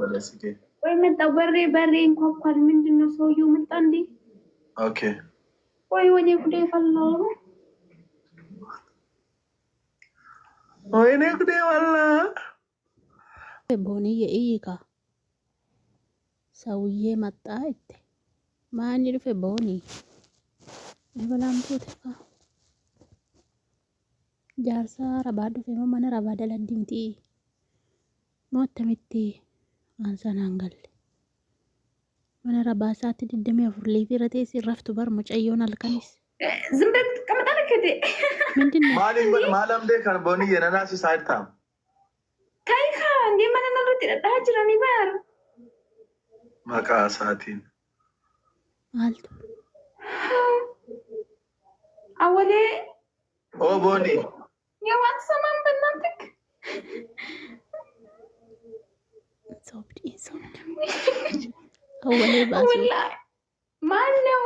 بلاسكي وين تبري بري نكوكل من دنا سويو متاندي اوكي وين يقدي فالله وين يقدي والله بونية إيكا سوية متاعت ما نعرف بوني بلام توتكا جارسا ربادو في ماما ربادا لديمتي موت متي أنسى نانجل من رباسات الدمية فرلي في رتيسي رفتو برمج أيونا الكنيس زنبت كم أنا كده من دنا ما لم ده كان بوني أنا ناسي سايد تام كاي خان دي ما أنا نروح تهجرني بار ما كاساتين مالتو أولي أو بوني يا وان سمان بناتك صوبتي أولي باسو والله ما لو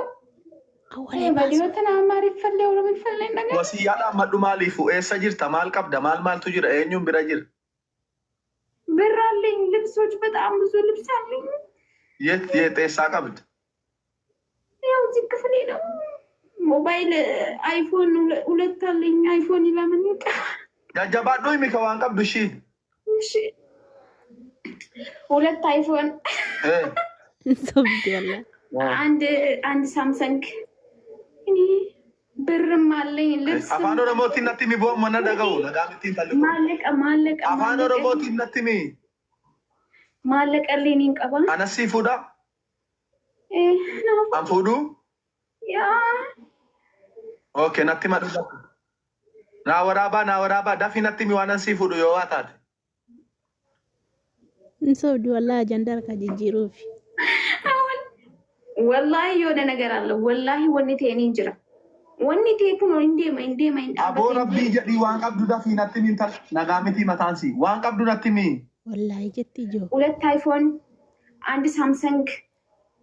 أولي بدي باسو وتنا ما عرف فلي ولا من فلي نجا وسيانا مدو مالي فو إيه سجير تمال كاب دمال مال تجير إيه نيوم براجير برالين لبسوج بتاع مزو لبسالين يت إيه ساكابد يا وزيك فلينا موبايل ايفون ولتالين ايفون الى من جاجبات دوي ميكا وان كاب دوشي مش ولت ايفون إيه صوبتي والله عند سامسونج يعني برمالين لبس أفانو رموتي نتيمي بوم منا دعاو نعامتين تلقو مالك أفانو رموتي نتيمي مالك أرلينين كابا أنا سي فودا إيه نعم أم فودو يا اوكي نتيما دو ناورابا دافي نتيمي وانا سي فودو يو واتات صوبتي والله جندر كجيروفي والله يونا نجار الله والله وني تاني جرا وني تيكون عندي ما أبو ربي جدي وان قبضو دافي نتيمي تل نعامتي متانسي وان قبضو نتيمي والله جتي جو ولت ايفون عند سامسونج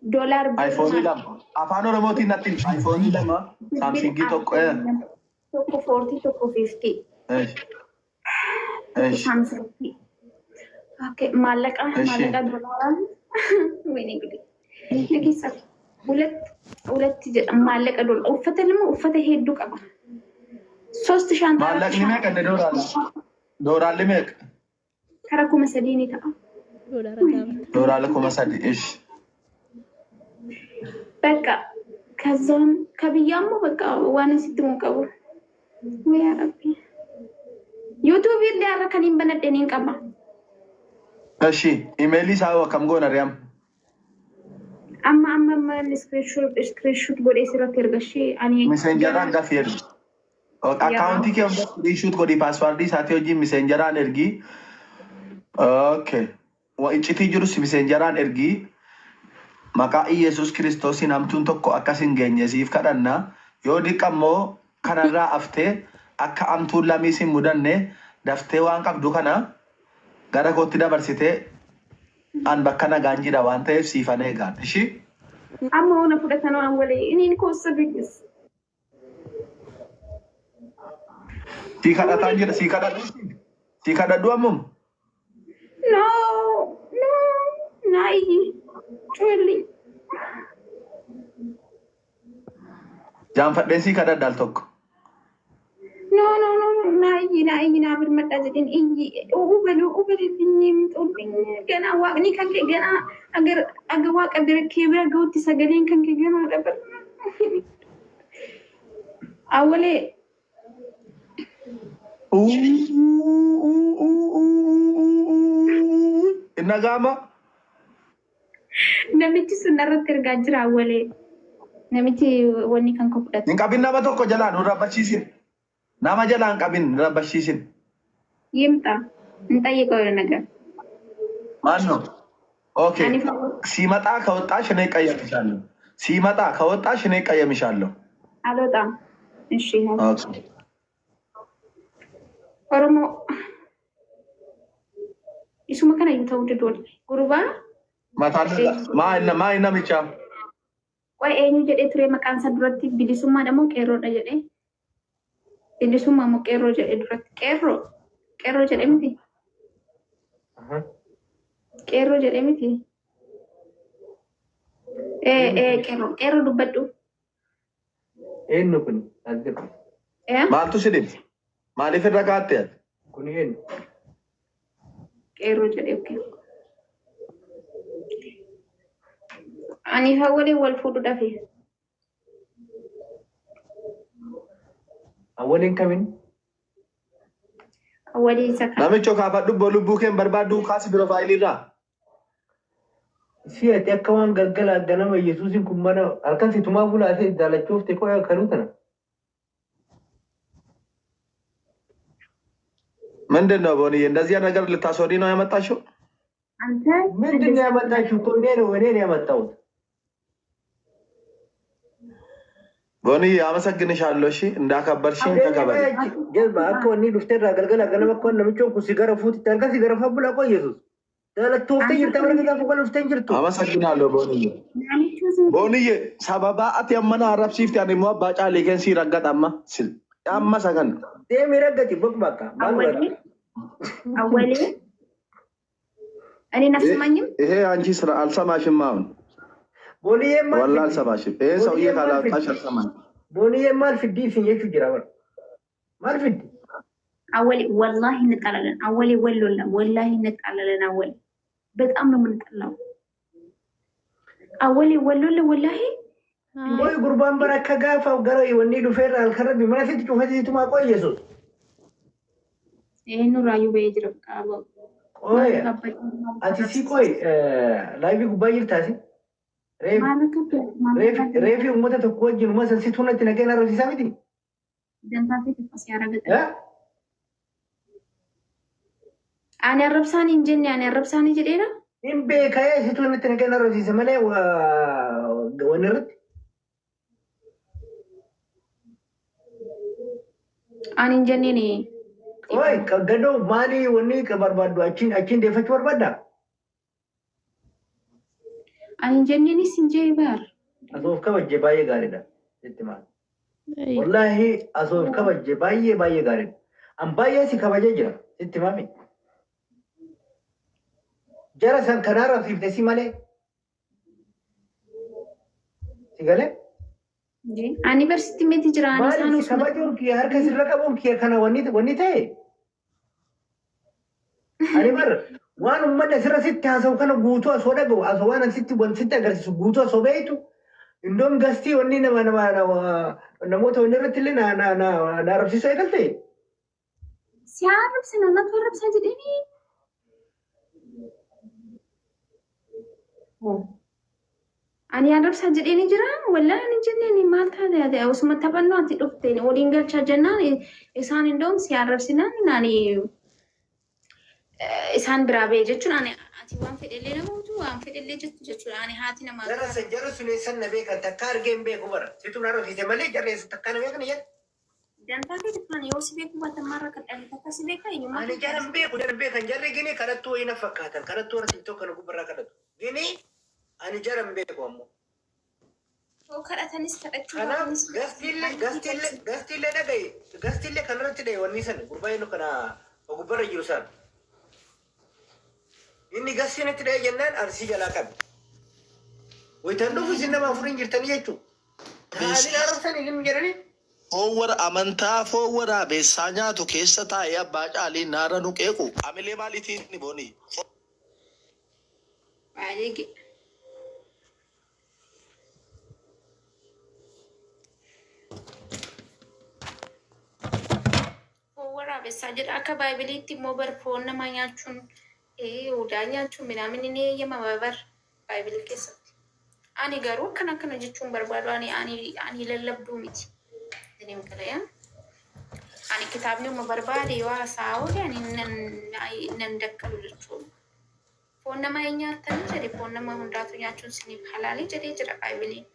دولار ايفون لما أفانو رموتي نتيمي ايفون لما سامسونجي توكو توكو 40 توكو 50 ايش سامسونج اوكي مالك دولار وين يقولي لكيسا ولت مالك دول وفته لما وفته هيدو قبا ሶስት ሻንጣ مالك نيمك እንደ ዶላር ለመክ ከረኩ መሰዲኒ ታ ዶላር ለኮ መሰዲ እሺ በቃ ከዛም ከብያሙ በቃ ዋና ሲትሞቀው ወይ አረቢ ዩቲዩብ ይላረከኒን በነደኒን ቀማ እሺ ኢሜይሊ ሳው ከምጎና ሪያም أما ما سكرينشوت بودي سيرة ترجشي أني messenger anda fier account ki am screenshot ko di password di sathi hoji messenger an ergi okay wa ichiti jiru si messenger an ergi maka Jesus Christos namtun tokko akkasin genye sif kadanna yo diqammo kanarra afte akka amtun lamisi mudanne dafte wan qabdu kana gara kotti dabarsite an bakkana ganjida wan ta'ef sifane gan ishi أما هنا فدتنا أولي إني نكوس بيجس sikada tanjir sikada dua mum no nai really jam fadden sikada dal tokko no nai na bermata jadi inji ubel binyim tubing gana waqni kan ke gana agar waq agar kibra gauti sagalin kan ke gana dabar awale innagama namichi sunarra tergajra awale namichi wani kan ko fudat ninkabin nama tokko jalan urabashisin nama jalan kabin urabashisin yimta እንጠይቀው ነገር ማነው ኦኬ ሲመጣ ከወጣሽ እኔ ቀየምሻለሁ ሲመጣ ከወጣሽ እኔ ቀየምሻለሁ አልወጣም እሺ ኦኬ ኦሮሞ isuma kana yutawdidol guruba maina micha ቆይ eenyu jedhee ture maqaan isaa duratti bilisummaa damo qeerroodha jedhee bilisummaa moo qeerroo jedhee duratti qeerroo jedhee miti Qeerroo jedhee miti. Qeerroo dubbadhu. Eenyu kun asirra. Maaltu si dhibbe? Maaliif irra kaatte? Kun eenyu? Qeerroo jedhee okay. Ani hawwalee wal fuudhuudhaaf. Awwaliin kamiin? Hawwalee isa kan. Namicho kaafadhu lubbuu keen barbaaddu kaasi piroofaayilii irraa. Si ati akka waan galgala ganama Yesuusin kun mana halkan situmaa bulaatee daalachuuf teekoo kanuu tana. ምንድን ነው ቦኒ እንደዚህ ነገር ልታስወሪ ነው ያመጣሽው? አንተ ምንድን ነው ያመጣሽው? እኔ ነው ያመጣሁት። ቦኒ አመሰግንሻለሁ። እሺ እንዳከበርሽኝ ተከበሪ። ጀልባ አኮ እኒ ዱፍተራ ገልገላ ገነመ እኮ ነምቾ ኩ ሲገረፉት ተንከ ሲገረፋ ቡላ እኮ ኢየሱስ ተለቶፍተ ይርተመረ ጋር እኮ ልፍተን ጅርቱ። አመሰግናለሁ ቦኒ። ቦኒ ሰበባ አት የመና አረብሲፍት ያኔ ሞ ባጫ ሌከን ሲረገጣማ ሲል ያማ ሰከን ደም ይረገጥ በቃ አወሌ እኔ ነፍስማኝም ይሄ አንቺ ስራ አልሰማሽም አሁን ቦኒዬማ ወላ አልሰማሽም። ይሄ ሰውዬ ካላጣሽ አልሰማኝ። ቦኒዬማ አልፍዲ ሲየቹ ጅራበር ማልፍዲ አወሌ ወላሂ እንጣላለን። አወሌ ወሎላ ወላሂ እንጣላለን። አወሌ በጣም ነው የምንጣላው። አወሌ ወሎላ ወላሂ ወይ ጉርባን በረከ ጋፋው ገረ ወኒ ዱፌራ አልከረብ ማለት ጩኸት ማቆ ኢየሱስ ይሄን ራዩ በይጅረብ ቃባ ቆይ አቲ ሲቆይ ላይቭ ጉባይር ታሲ ሬፊ ኡመተ ተቆጅ መሰል ሲቱነት ነገና ረሲ ሳሚቲ ደንታፊ ተፈስ ያረገጠ አኔ አረብሳኒ እንጀኒ አኔ አረብሳኒ ጀዴና ኢምቤ ካየ ሲቱነት ነገና ረሲ ሰመለ ወነርት አኔ እንጀኒ ኔ Oi, kagado mali wani ka barbado achin defach barbada. Ani jenneni sinje bar. Asof ka bajje baye garida. Ittimal. Wallahi asof ka bajje baye garida. Am baye si ka bajje jira. Ittimami. Jara san kanara sifte si male. Sigale? Ani versity meti jira ani sanu sabajur ki har ka sirraqabun ki kana wani tae. Ani bar waan ummata sirra sitti haasa'u kana guutuu asoo dhaga'u asoo waan sitti wantitti agarsiisu guutuu asoo beektu indoom gastii wanni namoota wanni irratti illee na arrabsiisuu eegalte. Si arrabsina natu arrabsaa jedhanii. Ani arrabsaa jedhanii jira wallaan ani jenneen maal taate osuma taphannoo ati dhufteen waliin galchaa jennaan isaan indoom si arrabsinaan naani isaan biraa ba'ee jechuun ani ati waan fedhellee namoota waan fedhellee jechuudha ani haati namaa. Jara suneessan na beekan takka argeen beeku bara situ na arrabsiise malee jarreessa takka na beekan jedhe. Dantaa kee kan yoo si beeku baatamarra kan dhalli takka si beeka eenyumaa. Ani jaran beekan jarri gini kadhattuu wayina fakkaatan kadhattuu warra tiktoo kana gubbarraa kadhatu gini ani jaran beeku ammoo. Oo kadhatanis kadhachuu. Kanaaf gastiillee dhagaye gastiillee kanarratti dhaye wanni san gurbaa'ee kana gubbarra jiru san. Inni gastiinatti dhaye jennaan arsii jalaa qabe. Waytaan dhufu isin nama afurin jirtanii jechuudha. Taa'anii arrabsanii hin jedhanii. Foowwara amantaa foowwara beessaa nyaatu keessa taa'ee abbaa caalii naara nu qeequ amilee maaliitiin ni booni. Baay'ee. Foowwara beessaa jedha akka baay'iliitti immoo barfoon nama nyaachuun udaa nyaachuun midhaan inni eeyyama bar baay'ilii keessatti. Ani garuu akkana jechuun barbaadu ani lallabduu miti. Deem kalaya. Ani kitaabni uma barbaade yoo haasa'u ani nan dakkalu jechuudha. Foon nama nyaatan jedhe foon nama hundaatu nyaachuun siniif halaalii jedhee jira baay'iliin.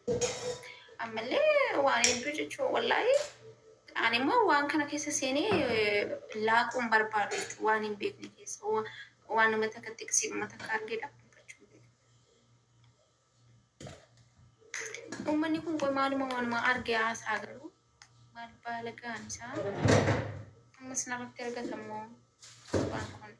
Ammallee waan hedduu jechuudha wallaahi. Ani immoo waan kana keessa seenee laaquun barbaadu jechuudha waan hin beekne keessa waan nama takka tiksii nama takka argee dhaabbachuu beeku. Uummanni kun maaluma waanuma argee haasaa garuu maal baala ga'an isaa ammas narratti argatamoo waan kun.